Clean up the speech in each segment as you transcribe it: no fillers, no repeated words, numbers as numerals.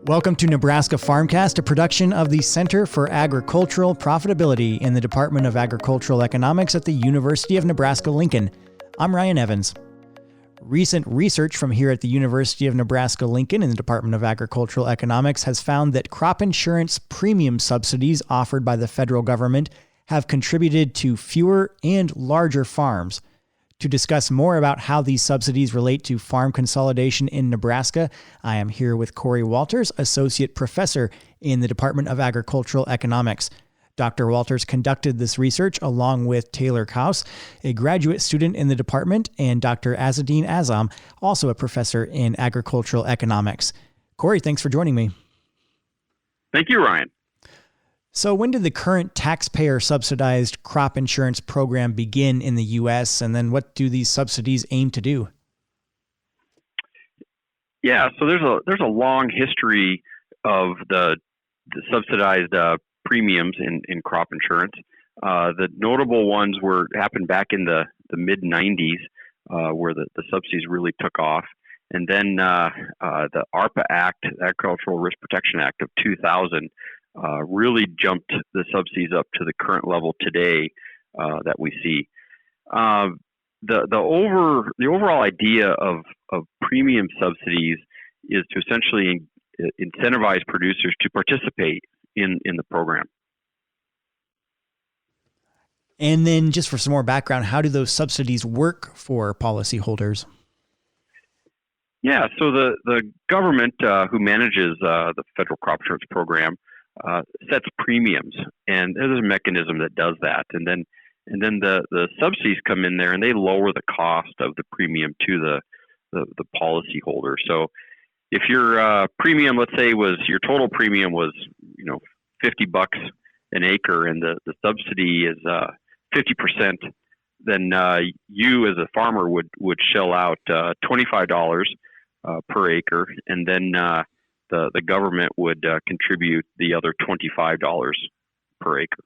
Welcome to Nebraska Farmcast, a production of the Center for Agricultural Profitability in the Department of Agricultural Economics at the University of Nebraska-Lincoln. I'm Ryan Evans. Recent research from here at the University of Nebraska-Lincoln in the Department of Agricultural Economics has found that crop insurance premium subsidies offered by the federal government have contributed to fewer and larger farms. To discuss more about how these subsidies relate to farm consolidation in Nebraska, I am here with Cory Walters, Associate Professor in the Department of Agricultural Economics. Dr. Walters conducted this research along with Taylor Kaus, a graduate student in the department, and Dr. Azzeddine Azzam, also a professor in agricultural economics. Cory, thanks for joining me. Thank you, Ryan. So when did the current taxpayer-subsidized crop insurance program begin in the U.S., and then what do these subsidies aim to do? Yeah, so there's a long history of the subsidized premiums in crop insurance. The notable ones happened back in the mid-'90s, where the subsidies really took off. And then the ARPA Act, Agricultural Risk Protection Act of 2000, really jumped the subsidies up to the current level today that we see. The overall idea of premium subsidies is to essentially incentivize producers to participate in the program. And then just for some more background, how do those subsidies work for policyholders? Yeah, so the government who manages the federal crop insurance program sets premiums, and there's a mechanism that does that. And then the subsidies come in there, and they lower the cost of the premium to the policyholder. So if your premium, let's say, your total premium was $50 an acre, and the subsidy is 50%, then you as a farmer would shell out $25 per acre, and then the government would contribute the other $25 per acre.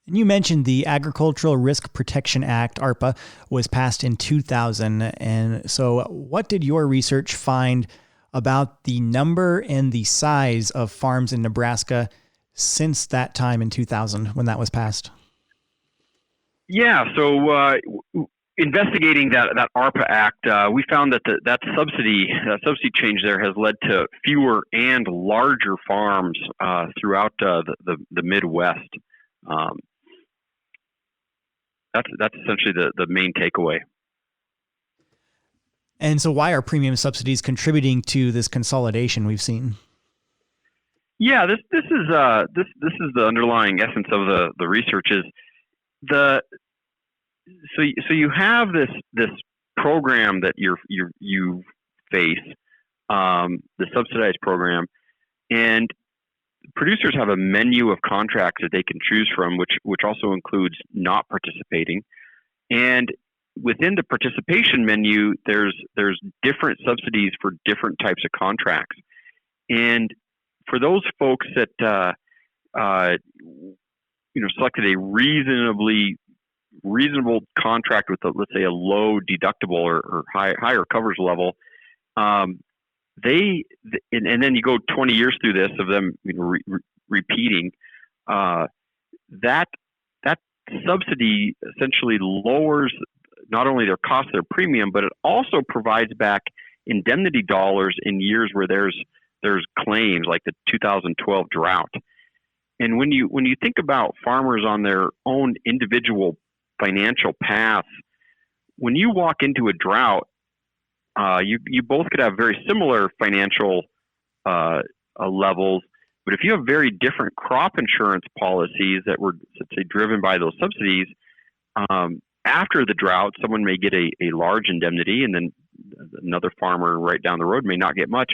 And you mentioned the Agricultural Risk Protection Act, ARPA, was passed in 2000. And so what did your research find about the number and the size of farms in Nebraska since that time in 2000 when that was passed? Yeah, so investigating that ARPA Act, we found that subsidy change there has led to fewer and larger farms throughout the Midwest. That's essentially the main takeaway. And so, why are premium subsidies contributing to this consolidation we've seen? Yeah, this is the underlying essence of the research is So you have this program that you face, the subsidized program, and producers have a menu of contracts that they can choose from, which also includes not participating. And within the participation menu, there's different subsidies for different types of contracts. And for those folks that selected a reasonable contract with let's say a low deductible or higher coverage level, and then you go 20 years through this of them repeating, that subsidy essentially lowers not only their cost of their premium, but it also provides back indemnity dollars in years where there's claims like the 2012 drought. And when you think about farmers on their own individual financial paths, when you walk into a drought, you both could have very similar financial levels, but if you have very different crop insurance policies that were, let's say, driven by those subsidies, after the drought, someone may get a large indemnity, and then another farmer right down the road may not get much.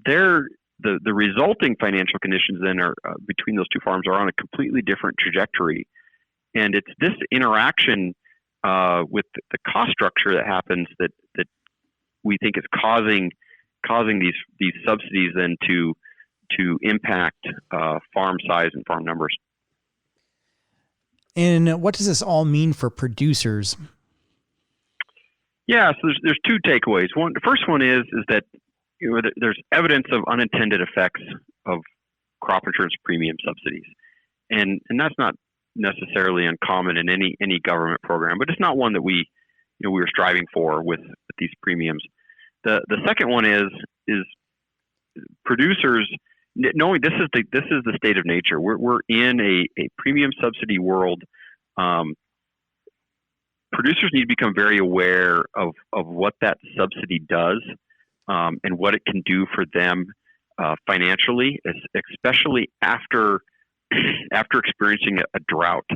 The resulting financial conditions then are between those two farms are on a completely different trajectory. And it's this interaction with the cost structure that happens that we think is causing these subsidies then to impact farm size and farm numbers. And what does this all mean for producers? Yeah, so there's two takeaways. The first one is that there's evidence of unintended effects of crop insurance premium subsidies, and that's not necessarily uncommon in any government program, but it's not one that we were striving for with these premiums. The second one is producers knowing this is the state of nature. We're in a premium subsidy world. Producers need to become very aware of what that subsidy does and what it can do for them financially, especially after experiencing a drought,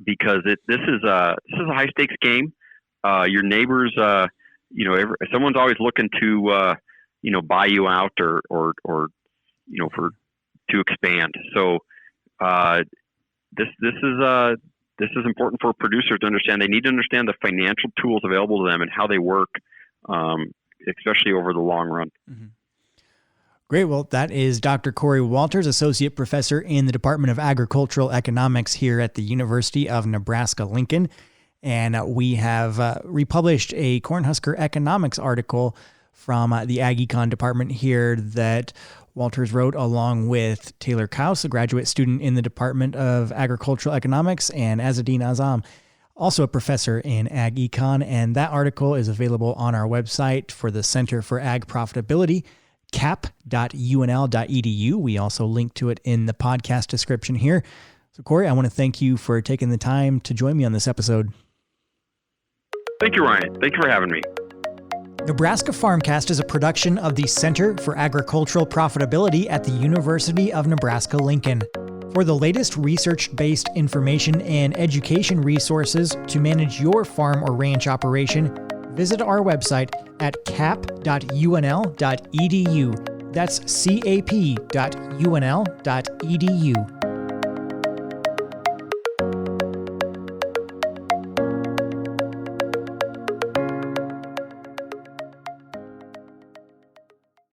because this is a high stakes game. Your neighbors, someone's always looking to buy you out or to expand. So this is important for producers to understand. They need to understand the financial tools available to them and how they work, especially over the long run. Mm-hmm. Great. Well, that is Dr. Cory Walters, Associate Professor in the Department of Agricultural Economics here at the University of Nebraska-Lincoln. And we have republished a Cornhusker Economics article from the Ag Econ department here that Walters wrote along with Taylor Kaus, a graduate student in the Department of Agricultural Economics, and Azzeddine Azzam, also a professor in Ag Econ. And that article is available on our website for the Center for Ag Profitability, cap.unl.edu. We also link to it in the podcast description here. So, Cory, I want to thank you for taking the time to join me on this episode. Thank you, Ryan. Thank you for having me. Nebraska Farmcast is a production of the Center for Agricultural Profitability at the University of Nebraska-Lincoln. For the latest research-based information and education resources to manage your farm or ranch operation, visit our website at cap.unl.edu. That's cap.unl.edu.